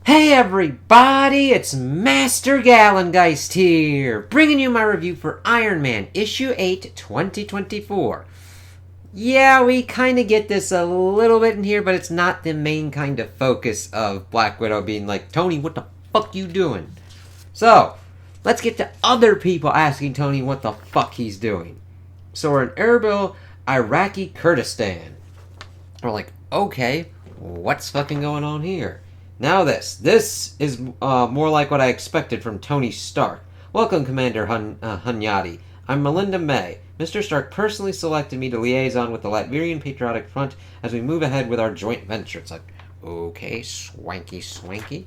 Hey everybody, it's Master Gallengeist here, bringing you my review for Iron Man Issue 8, 2024. Yeah, we kind of get this a little bit in here, but it's not the main kind of focus of Black Widow being like, Tony, what the fuck you doing? So, let's get to other people asking Tony what the fuck he's doing. So we're in Erbil, Iraqi Kurdistan. We're like, okay, what's fucking going on here? Now this is more like what I expected from Tony Stark. Welcome, Commander Hunyadi. I'm Melinda May. Mr. Stark personally selected me to liaison with the Latvian Patriotic Front as we move ahead with our joint venture. It's like, okay, swanky.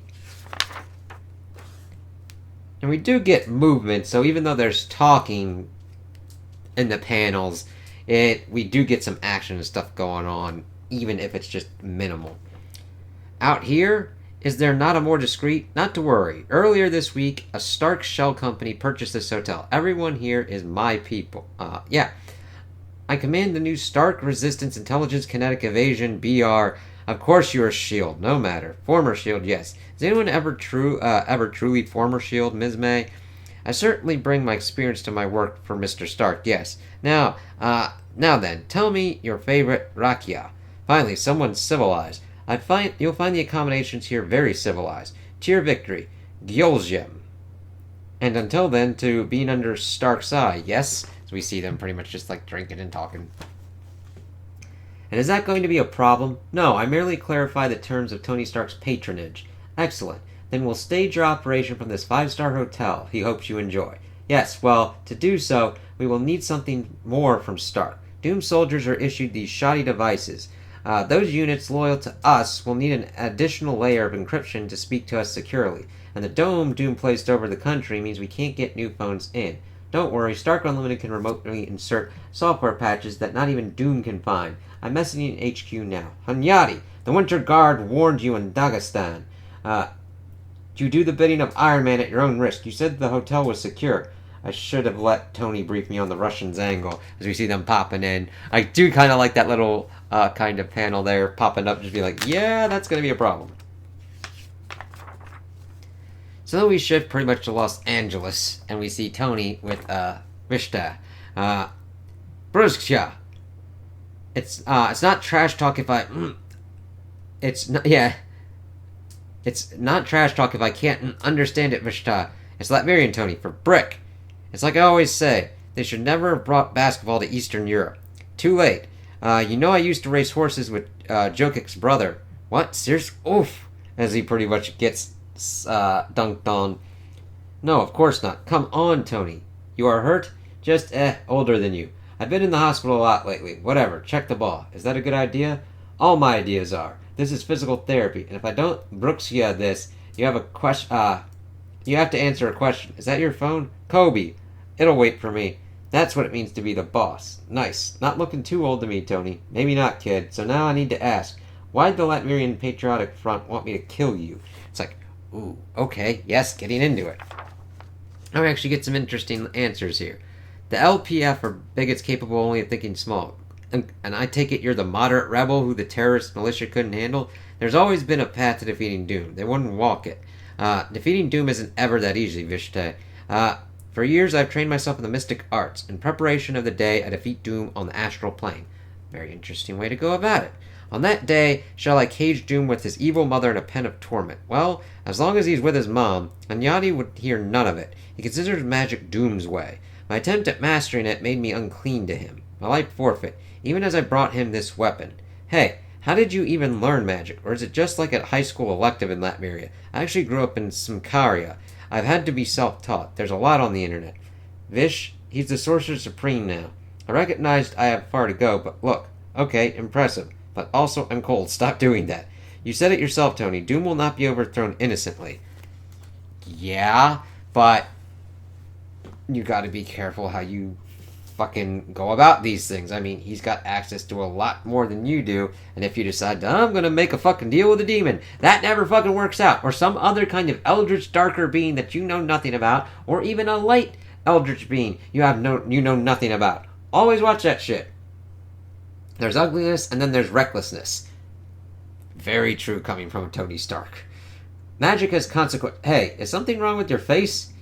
And we do get movement, so even though there's talking in the panels, we do get some action and stuff going on, even if it's just minimal. Out here, is there not a more discreet? Not to worry. Earlier this week, a Stark shell company purchased this hotel. Everyone here is my people. Yeah. I command the new Stark Resistance Intelligence Kinetic Evasion, BR. Of course you're S.H.I.E.L.D., no matter. Former S.H.I.E.L.D., yes. Is anyone ever truly former S.H.I.E.L.D., Ms. May? I certainly bring my experience to my work for Mr. Stark, yes. Now then, tell me your favorite Rakia. Finally, someone civilized. You'll find the accommodations here very civilized. Cheer victory. Gyolzhem. And until then, to being under Stark's eye, yes? So we see them pretty much just like drinking and talking. And is that going to be a problem? No, I merely clarify the terms of Tony Stark's patronage. Excellent. Then we'll stage your operation from this 5-star hotel he hopes you enjoy. Yes, well, to do so, we will need something more from Stark. Doom soldiers are issued these shoddy devices. Those units loyal to us will need an additional layer of encryption to speak to us securely, and the dome Doom placed over the country means we can't get new phones in. Don't worry, Stark Unlimited can remotely insert software patches that not even Doom can find. I'm messaging HQ now. Hunyadi, the Winter Guard warned you in Dagestan. You do the bidding of Iron Man at your own risk. You said the hotel was secure. I should have let Tony brief me on the Russians' angle as we see them popping in. I do kind of like that little kind of panel there popping up, just be like, yeah, that's going to be a problem. So then we shift pretty much to Los Angeles, and we see Tony with Vishta. Bluesky. It's not trash talk if I... It's not trash talk if I can't understand it, Vishta. It's Latvian, Tony, for brick. It's like I always say, they should never have brought basketball to Eastern Europe. Too late. You know I used to race horses with Jokic's brother. What? Serious? Oof. As he pretty much gets dunked on. No, of course not. Come on, Tony. You are hurt? Just, older than you. I've been in the hospital a lot lately. Whatever. Check the ball. Is that a good idea? All my ideas are. This is physical therapy, and if I don't Brookskia this, you have a question, you have to answer a question. Is that your phone? Kobe. It'll wait for me. That's what it means to be the boss. Nice. Not looking too old to me, Tony. Maybe not, kid. So now I need to ask, why'd the Latvian Patriotic Front want me to kill you? It's like, ooh, okay, yes, getting into it. Now we actually get some interesting answers here. The LPF are bigots capable only of thinking small. And I take it you're the moderate rebel who the terrorist militia couldn't handle? There's always been a path to defeating Doom. They wouldn't walk it. Defeating Doom isn't ever that easy, Vishte. For years I've trained myself in the mystic arts. In preparation of the day I defeat Doom on the astral plane. Very interesting way to go about it. On that day, shall I cage Doom with his evil mother in a pen of torment? Well, as long as he's with his mom, Anyadi would hear none of it. He considers magic Doom's way. My attempt at mastering it made me unclean to him. My life forfeit, even as I brought him this weapon. Hey, how did you even learn magic? Or is it just like a high school elective in Latveria? I actually grew up in Smkaria. I've had to be self-taught. There's a lot on the internet. Vish, he's the Sorcerer Supreme now. I recognized I have far to go, but look. Okay, impressive. But also, I'm cold. Stop doing that. You said it yourself, Tony. Doom will not be overthrown innocently. Yeah, but you gotta be careful how you fucking go about these things. I mean, he's got access to a lot more than you do, and if you decide, I'm gonna make a fucking deal with a demon, that never fucking works out, or some other kind of eldritch darker being that you know nothing about, or even a light eldritch being you know nothing about. Always watch that shit. There's ugliness, and then there's recklessness. Very true coming from Tony Stark. Magic has consequence. Hey, is something wrong with your face?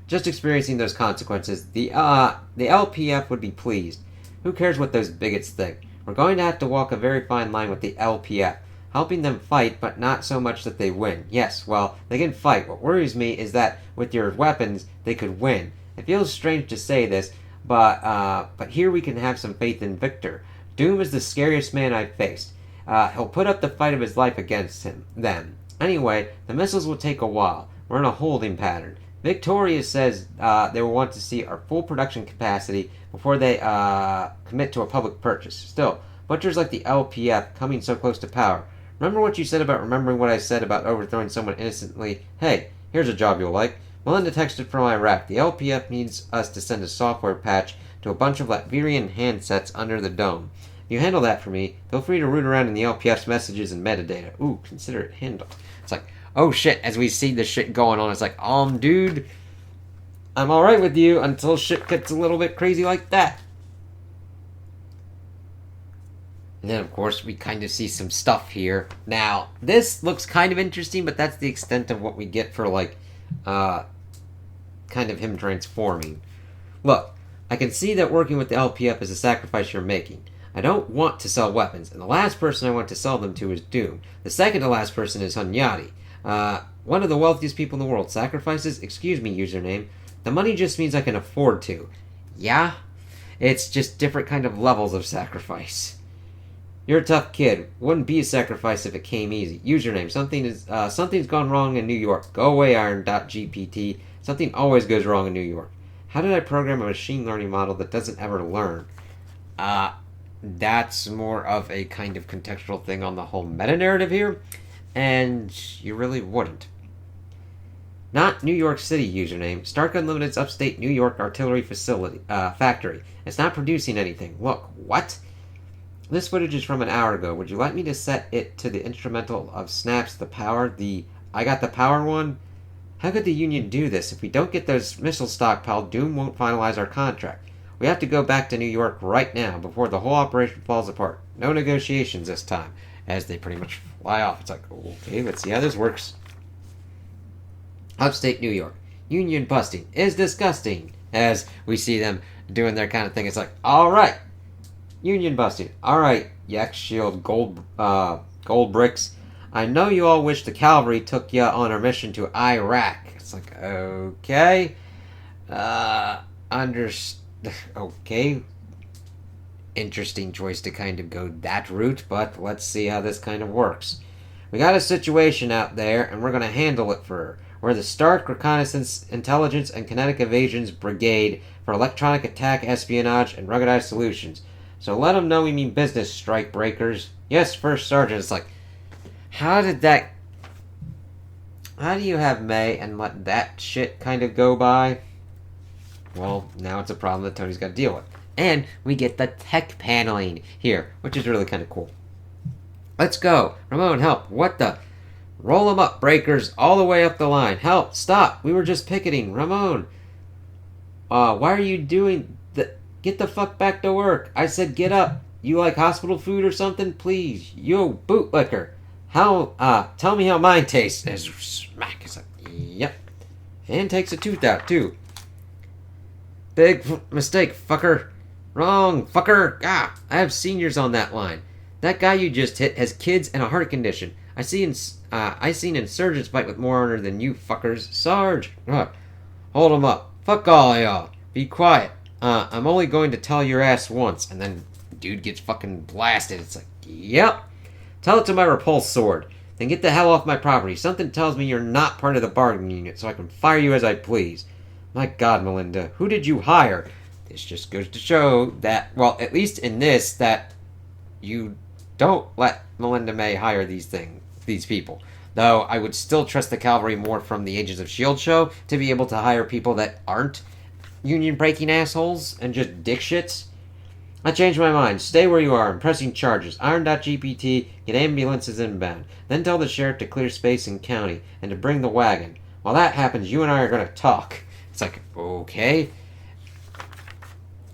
Just experiencing those consequences, the LPF would be pleased. Who cares what those bigots think? We're going to have to walk a very fine line with the LPF. Helping them fight, but not so much that they win. Yes, well, they can fight. What worries me is that with your weapons, they could win. It feels strange to say this, but here we can have some faith in Victor. Doom is the scariest man I've faced. He'll put up the fight of his life against them. Anyway, the missiles will take a while. We're in a holding pattern. Victoria says they will want to see our full production capacity before they commit to a public purchase. Still, butchers like the LPF coming so close to power. Remember what you said about remembering what I said about overthrowing someone innocently? Hey, here's a job you'll like. Melinda texted from Iraq. The LPF needs us to send a software patch to a bunch of Latvian handsets under the dome. If you handle that for me, feel free to root around in the LPF's messages and metadata. Ooh, consider it handled. It's like, oh shit, as we see this shit going on, it's like, dude, I'm alright with you until shit gets a little bit crazy like that. And then, of course, we kind of see some stuff here. Now, this looks kind of interesting, but that's the extent of what we get for, kind of him transforming. Look, I can see that working with the LPF is a sacrifice you're making. I don't want to sell weapons, and the last person I want to sell them to is Doom. The second to last person is Hunyadi. One of the wealthiest people in the world. Sacrifices? Excuse me, username. The money just means I can afford to. Yeah? It's just different kind of levels of sacrifice. You're a tough kid. Wouldn't be a sacrifice if it came easy. Username. Something's gone wrong in New York. Go away, Iron.gpt. Something always goes wrong in New York. How did I program a machine learning model that doesn't ever learn? That's more of a kind of contextual thing on the whole meta-narrative here. And you really wouldn't. Not New York City, username. Stark Unlimited's upstate New York artillery factory. It's not producing anything. Look, what? This footage is from an hour ago. Would you like me to set it to the instrumental of Snaps the Power? I got the power one? How could the Union do this? If we don't get those missiles stockpiled, Doom won't finalize our contract. We have to go back to New York right now before the whole operation falls apart. No negotiations this time, as they pretty much fly off. It's like, okay, let's see how this works. Upstate New York. Union busting is disgusting. As we see them doing their kind of thing, it's like, alright. Union busting. Alright, Yak Shield gold bricks. I know you all wish the cavalry took ya on our mission to Iraq. It's like, okay. Okay. Interesting choice to kind of go that route, but let's see how this kind of works. We got a situation out there, and we're going to handle it for her. We're the Stark Reconnaissance, Intelligence, and Kinetic Evasions Brigade for electronic attack, espionage, and ruggedized solutions. So let them know we mean business, strike breakers. Yes, First Sergeant. It's like, how do you have May and let that shit kind of go by? Well, now it's a problem that Tony's got to deal with. And we get the tech paneling here, which is really kind of cool. Let's go. Ramon, help. What the? Roll them up, breakers, all the way up the line. Help, stop. We were just picketing. Ramon. Why are you doing the... Get the fuck back to work. I said get up. You like hospital food or something? Please. Yo, bootlicker. Tell me how mine tastes. As smack. It's like, yep. And takes a tooth out, too. Big mistake, fucker. Wrong, fucker. I have seniors on that line. That guy you just hit has kids and a heart condition. I seen insurgents fight with more honor than you fuckers. Sarge. Hold him up. Fuck all of y'all. Be quiet. I'm only going to tell your ass once. And then dude gets fucking blasted. It's like, yep. Tell it to my repulse sword. Then get the hell off my property. Something tells me you're not part of the bargaining unit, so I can fire you as I please. My God, Melinda, who did you hire? This just goes to show that, well, at least in this, that you don't let Melinda May hire these people. Though I would still trust the cavalry more from the Agents of S.H.I.E.L.D. show to be able to hire people that aren't union-breaking assholes and just dickshits. I changed my mind. Stay where you are. I'm pressing charges. Iron.gpt, get ambulances inbound. Then tell the sheriff to clear space in county and to bring the wagon. While that happens, you and I are going to talk. It's like, okay.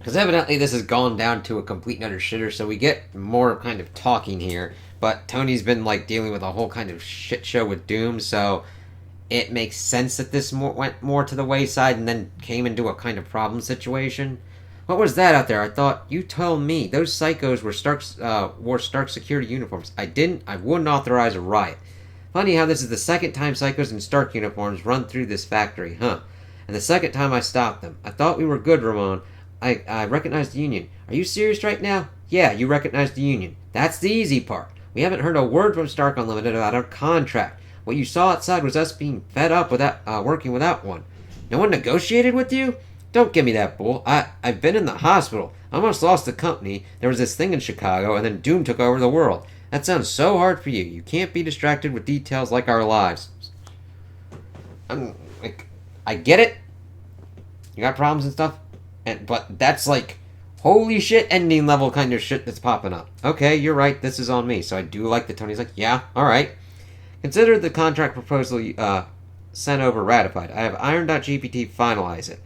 Because evidently this has gone down to a complete and utter shitter, so we get more kind of talking here. But Tony's been like dealing with a whole kind of shit show with Doom, so it makes sense that this went more to the wayside and then came into a kind of problem situation. What was that out there? I thought you told me those psychos wore Stark security uniforms. I didn't. I wouldn't authorize a riot. Funny how this is the second time psychos in Stark uniforms run through this factory, huh? And the second time I stopped them. I thought we were good, Ramon. I recognized the Union. Are you serious right now? Yeah, you recognize the Union. That's the easy part. We haven't heard a word from Stark Unlimited about our contract. What you saw outside was us being fed up without working without one. No one negotiated with you? Don't give me that bull. I've been in the hospital. I almost lost the company. There was this thing in Chicago, and then Doom took over the world. That sounds so hard for you. You can't be distracted with details like our lives. I get it. You got problems and stuff, but that's like holy shit ending level kind of shit that's popping up. Okay, you're right. This is on me. So I do like that Tony's like, yeah, all right. Consider the contract proposal sent over ratified. I have Iron.gpt finalize it.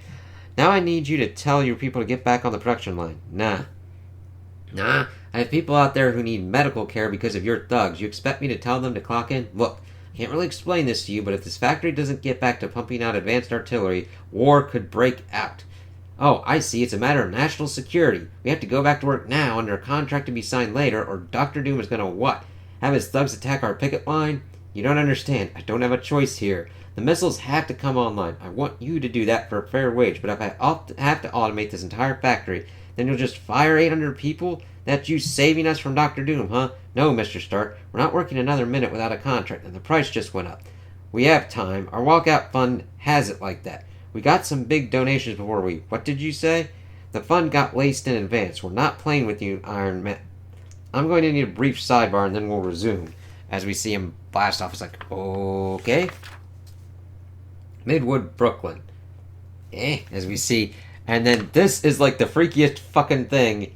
Now I need you to tell your people to get back on the production line. Nah. I have people out there who need medical care because of your thugs. You expect me to tell them to clock in? Look, I can't really explain this to you, but if this factory doesn't get back to pumping out advanced artillery, war could break out. Oh, I see. It's a matter of national security. We have to go back to work now under a contract to be signed later, or Dr. Doom is gonna what? Have his thugs attack our picket line? You don't understand. I don't have a choice here. The missiles have to come online. I want you to do that for a fair wage, but if I have to automate this entire factory, then you'll just fire 800 people? That's you saving us from Dr. Doom, huh? No, Mr. Stark. We're not working another minute without a contract, and the price just went up. We have time. Our walkout fund has it like that. We got some big donations before we... What did you say? The fund got laced in advance. We're not playing with you, Iron Man. I'm going to need a brief sidebar, and then we'll resume. As we see him blast off, it's like, okay. Midwood, Brooklyn. As we see. And then this is like the freakiest fucking thing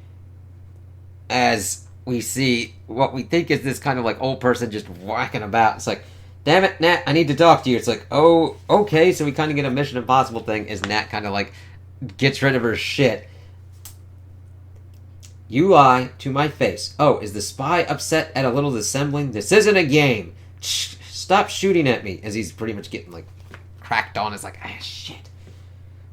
as we see what we think is this kind of like old person just whacking about. It's like, damn it, Nat, I need to talk to you. It's like, oh, okay. So we kind of get a Mission Impossible thing as Nat kind of like gets rid of her shit. You lie to my face. Oh, is the spy upset at a little dissembling? This isn't a game. Shh, stop shooting at me. As he's pretty much getting like cracked on. It's like, shit.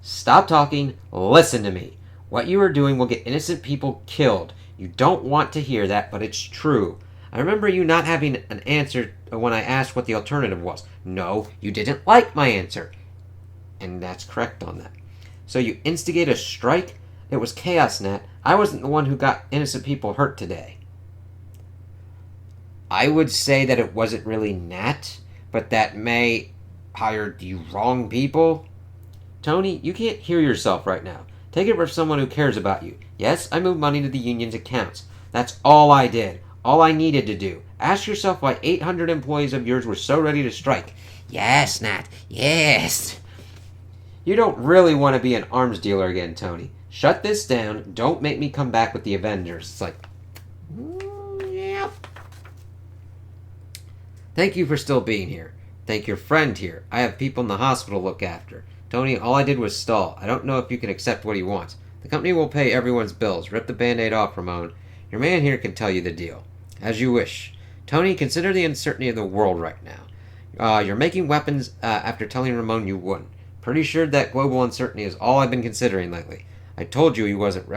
Stop talking. Listen to me. What you are doing will get innocent people killed. You don't want to hear that, but it's true. I remember you not having an answer when I asked what the alternative was. No, you didn't like my answer. And that's correct on that. So you instigate a strike? It was chaos, Nat. I wasn't the one who got innocent people hurt today. I would say that it wasn't really Nat, but that May hired the wrong people. Tony, you can't hear yourself right now. Take it from someone who cares about you. Yes, I moved money to the union's accounts. That's all I did. All I needed to do. Ask yourself why 800 employees of yours were so ready to strike. Yes, Nat. Yes. You don't really want to be an arms dealer again, Tony. Shut this down. Don't make me come back with the Avengers. It's like, yeah. Thank you for still being here. Thank your friend here. I have people in the hospital to look after. Tony, all I did was stall. I don't know if you can accept what he wants. The company will pay everyone's bills. Rip the Band-Aid off, Ramon. Your man here can tell you the deal. As you wish. Tony, consider the uncertainty of the world right now. You're making weapons after telling Ramon you wouldn't. Pretty sure that global uncertainty is all I've been considering lately. I told you he wasn't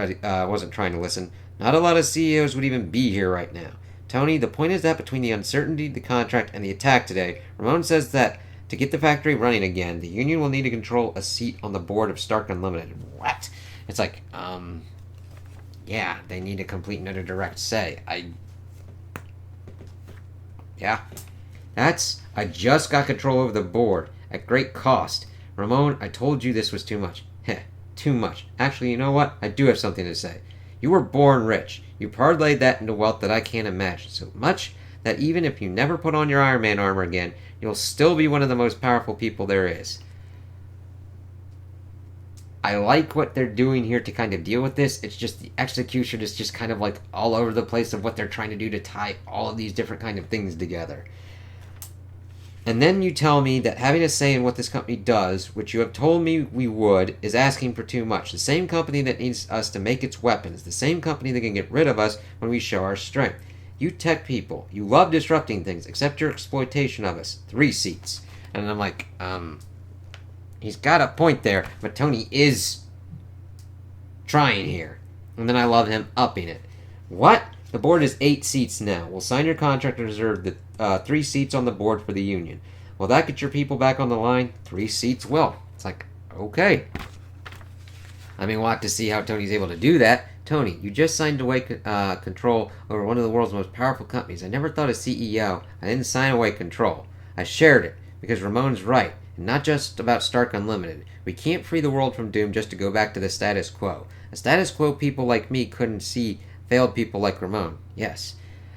trying to listen. Not a lot of CEOs would even be here right now. Tony, the point is that between the uncertainty, the contract, and the attack today, Ramon says that to get the factory running again, the union will need to control a seat on the board of Stark Unlimited. What? It's like, yeah, they need a complete and utter direct say. Yeah. I just got control over the board, at great cost. Ramon, I told you this was too much. Heh, too much. Actually, you know what? I do have something to say. You were born rich. You parlayed that into wealth that I can't imagine. So much that even if you never put on your Iron Man armor again, you'll still be one of the most powerful people there is. I like what they're doing here to kind of deal with this. It's just the execution is just kind of like all over the place of what they're trying to do to tie all of these different kind of things together. And then you tell me that having a say in what this company does, which you have told me we would, is asking for too much. The same company that needs us to make its weapons. The same company that can get rid of us when we show our strength. You tech people, you love disrupting things, except your exploitation of us. 3 seats. And I'm like, he's got a point there, but Tony is trying here. And then I love him upping it. What? The board is 8 seats now. We'll sign your contract and reserve the 3 seats on the board for the union. Will that get your people back on the line? 3 seats will. It's like, okay. I mean, we'll have to see how Tony's able to do that. Tony, you just signed away control over one of the world's most powerful companies. I never thought as CEO. I didn't sign away control. I shared it, because Ramon's right, and not just about Stark Unlimited. We can't free the world from doom just to go back to the status quo. A status quo people like me couldn't see failed people like Ramon. Yes.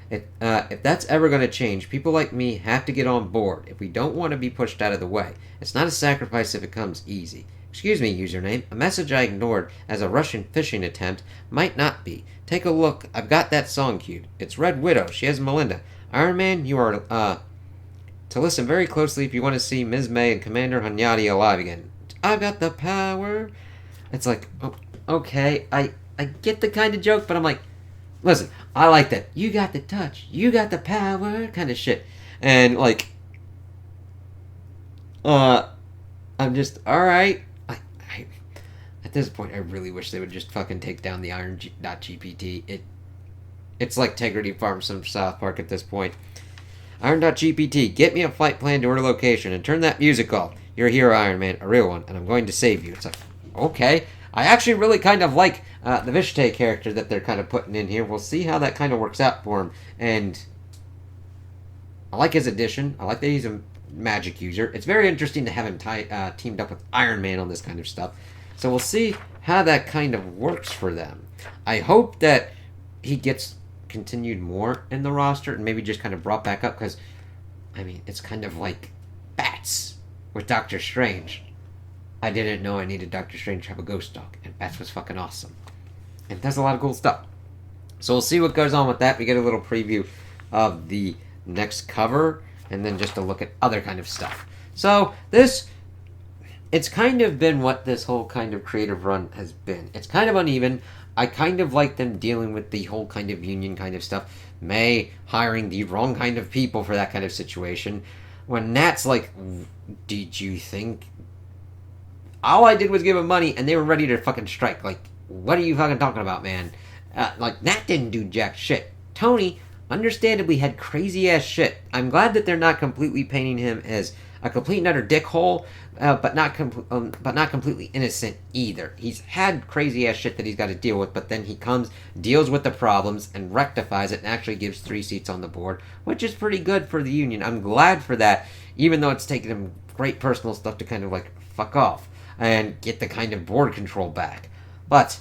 If that's ever going to change, people like me have to get on board if we don't want to be pushed out of the way. It's not a sacrifice if it comes easy. Excuse me, username. A message I ignored as a Russian phishing attempt might not be. Take a look. I've got that song queued. It's Red Widow. She has Melinda. Iron Man, you are, to listen very closely if you want to see Ms. May and Commander Hunyadi alive again. I've got the power. It's like, oh, okay, I get the kind of joke, but I'm like, listen, I like that. You got the touch. You got the power kind of shit. And, like, I'm just, alright. At this point, I really wish they would just fucking take down the Iron.GPT. It's like Tegrity Farms from South Park at this point. Iron.GPT, get me a flight plan to our location and turn that music off. You're a hero, Iron Man, a real one, and I'm going to save you. It's like, okay. I actually really kind of like the Vishte character that they're kind of putting in here. We'll see how that kind of works out for him. And I like his addition. I like that he's a magic user. It's very interesting to have him teamed up with Iron Man on this kind of stuff. So we'll see how that kind of works for them. I hope that he gets continued more in the roster and maybe just kind of brought back up because, I mean, it's kind of like Bats with Doctor Strange. I didn't know I needed Doctor Strange to have a ghost dog, and Bats was fucking awesome. And does a lot of cool stuff. So we'll see what goes on with that. We get a little preview of the next cover, and then just a look at other kind of stuff. So it's kind of been what this whole kind of creative run has been. It's kind of uneven. I kind of like them dealing with the whole kind of union kind of stuff. May hiring the wrong kind of people for that kind of situation. When Nat's like, did you think... All I did was give them money, and they were ready to fucking strike. Like, what are you fucking talking about, man? Like, Nat didn't do jack shit. Tony, understandably, had crazy-ass shit. I'm glad that they're not completely painting him as a complete and utter dickhole, but not completely innocent either. He's had crazy-ass shit that he's got to deal with, but then he comes, deals with the problems, and rectifies it, and actually gives 3 seats on the board, which is pretty good for the Union. I'm glad for that, even though it's taken him great personal stuff to kind of, like, fuck off and get the kind of board control back. But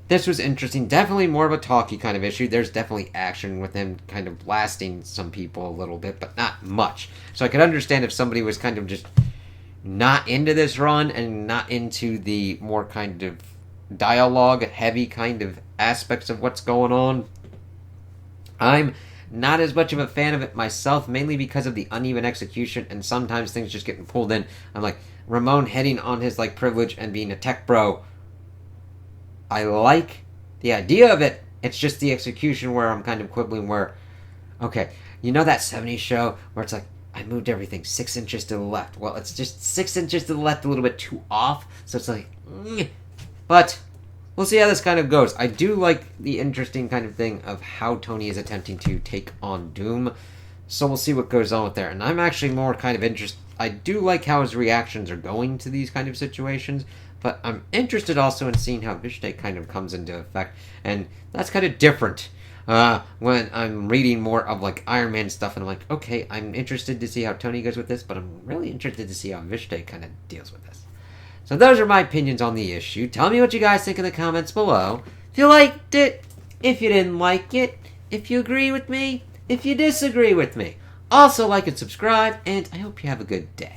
this was interesting. Definitely more of a talky kind of issue. There's definitely action with him kind of blasting some people a little bit, but not much. So I could understand if somebody was kind of just not into this run and not into the more kind of dialogue-heavy kind of aspects of what's going on. I'm not as much of a fan of it myself, mainly because of the uneven execution and sometimes things just getting pulled in. I'm like, Ramon heading on his like privilege and being a tech bro. I like the idea of it. It's just the execution where I'm kind of quibbling where, okay, you know that 70s show where it's like, I moved everything 6 inches to the left. Well, it's just 6 inches to the left, a little bit too off. So it's like, but we'll see how this kind of goes. I do like the interesting kind of thing of how Tony is attempting to take on Doom. So we'll see what goes on with there. And I'm actually more kind of interested. I do like how his reactions are going to these kind of situations. But I'm interested also in seeing how Vishte kind of comes into effect. And that's kind of different when I'm reading more of like Iron Man stuff. And I'm like, okay, I'm interested to see how Tony goes with this. But I'm really interested to see how Vishte kind of deals with this. So those are my opinions on the issue. Tell me what you guys think in the comments below. If you liked it, if you didn't like it, if you agree with me, if you disagree with me. Also like and subscribe, and I hope you have a good day.